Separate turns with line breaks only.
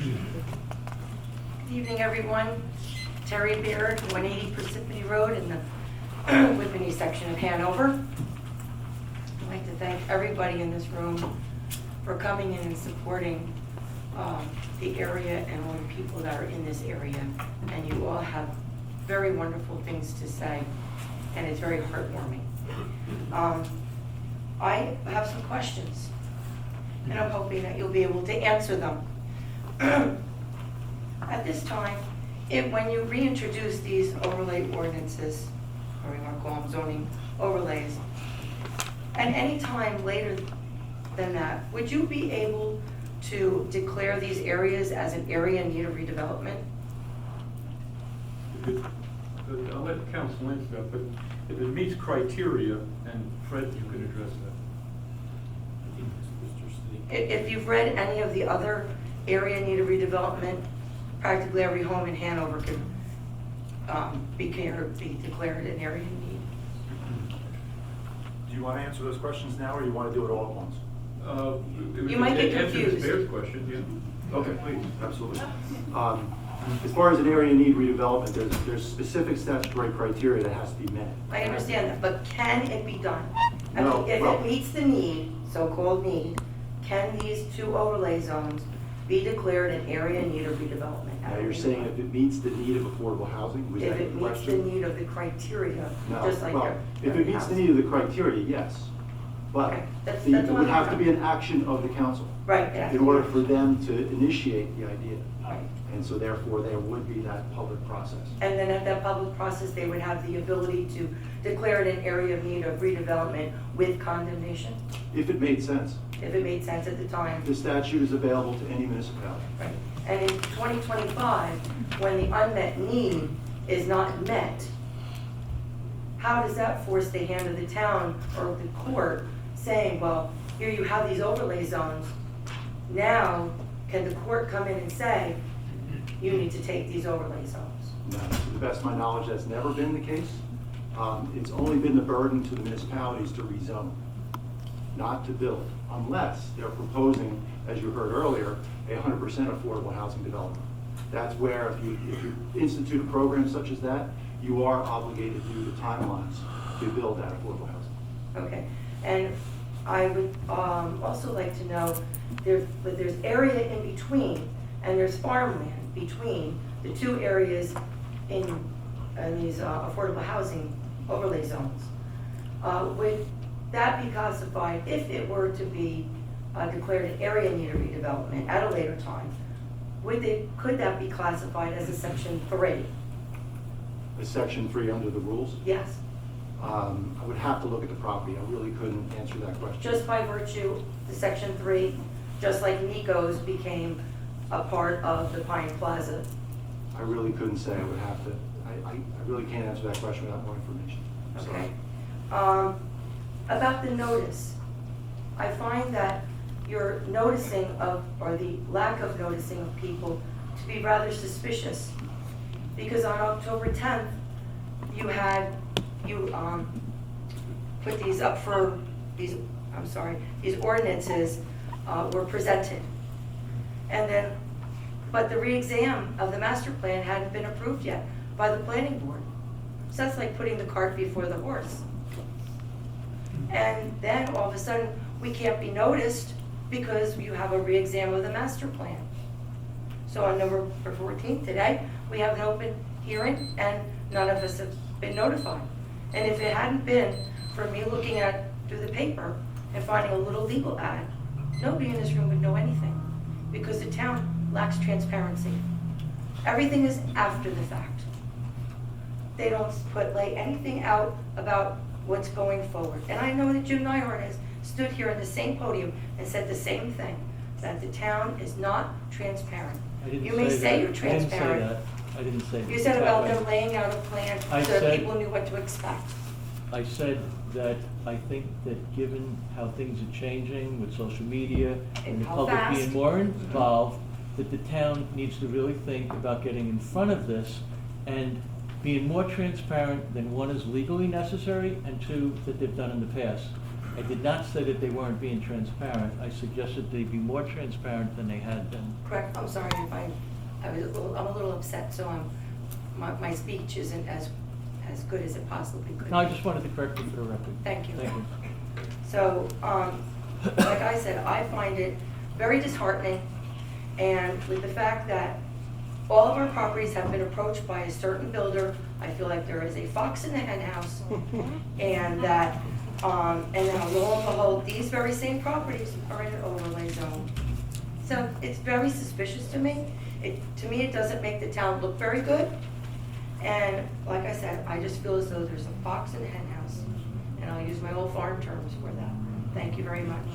Good evening, everyone. Terri Baird, 180 Parsippany Road in the Whitney section of Hanover. I'd like to thank everybody in this room for coming in and supporting the area and all the people that are in this area. And you all have very wonderful things to say, and it's very heartwarming. I have some questions, and I'm hoping that you'll be able to answer them. At this time, when you reintroduce these overlay ordinances, or we want to call them zoning overlays, and any time later than that, would you be able to declare these areas as an area in need of redevelopment?
I'll let the council answer that, but if it meets criteria, and Fred, you can address that.
If you've read any of the other area in need of redevelopment, practically every home in Hanover can be declared an area in need.
Do you want to answer those questions now, or you want to do it all at once?
You might get
Answer
confused.
Ms. Baird's question, yeah.
Okay, please, absolutely. As far as an area in need redevelopment, there's specific statutory criteria that has to be met.
I understand that, but can it be done? I
No,
mean, if
well-
it meets the need, so-called need, can these two overlay zones be declared an area in need of redevelopment?
Now, you're saying if it meets the need of affordable housing, was
If
that
it
the
meets the
question?
need of the criteria,
No,
just like
well, if
every
it meets the
house.
need of the criteria, yes. But
Okay, that's
it
all
would
I'm
have to be
about.
an action of the council
Right, yeah.
in order for them to initiate the idea.
Right.
And so therefore, there would be that public process.
And then at that public process, they would have the ability to declare it an area of need of redevelopment with condemnation,
If it made sense.
if it made sense at the time.
The statute is available to any municipality.
Right. And in 2025, when the unmet need is not met, how does that force the hand of the town or the court saying, well, here you have these overlay zones. Now, can the court come in and say, you need to take these overlay zones?
No, to the best of my knowledge, that's never been the case. It's only been the burden to the municipalities to rezone, not to build, unless they're proposing, as you heard earlier, 100% affordable housing development. That's where if you institute a program such as that, you are obligated due to timelines to build that affordable housing.
Okay, and I would also like to know, but there's area in between, and there's farmland between the two areas in these affordable housing overlay zones. Would that be classified, if it were to be declared an area in need of redevelopment at a later time, could that be classified as a section 3?
Is Section 3 under the rules?
Yes,
I would have to look at the property. I really couldn't answer that question.
just by virtue, the section 3, just like Nico's became a part of the Pine Plaza.
I really couldn't say. I would have to, I really can't answer that question without more information. I'm sorry.
Okay. About the notice, I find that your noticing of, or the lack of noticing of people to be rather suspicious. Because on October 10th, you put these up for, these ordinances were presented. And then, but the re-exam of the master plan hadn't been approved yet by the planning board. So that's like putting the cart before the horse. And then all of a sudden, we can't be noticed because you have a re-exam of the master plan. So on November 14th today, we have an open hearing and none of us have been notified. And if it hadn't been for me looking through the paper and finding a little legal ad, nobody in this room would know anything because the town lacks transparency. Everything is after the fact. They don't lay anything out about what's going forward. And I know that Jim Nyhart has stood here on the same podium and said the same thing, that the town is not transparent. You may say you're transparent.
I didn't say that.
You said about them laying out a plan
I
so that
said-
people knew what to expect.
I said that I think that given how things are changing with social media and the
how
public
fast.
being more involved, that the town needs to really think about getting in front of this and being more transparent than, one, is legally necessary, and two, that they've done in the past. I did not say that they weren't being transparent. I suggested they be more transparent than they had been.
Correct, I'm sorry if I'm a little upset, so my speech isn't as good as it possibly could be.
No, I just wanted to correct you for the record.
Thank you.
Thank you.
So, like I said, I find it very disheartening, and with the fact that all of our properties have been approached by a certain builder, I feel like there is a fox in the henhouse, and that, and now lo and behold, these very same properties are in an overlay zone. So it's very suspicious to me. To me, it doesn't make the town look very good, and like I said, I just feel as though there's a fox in the henhouse, and I'll use my old farm terms for that. Thank you very much.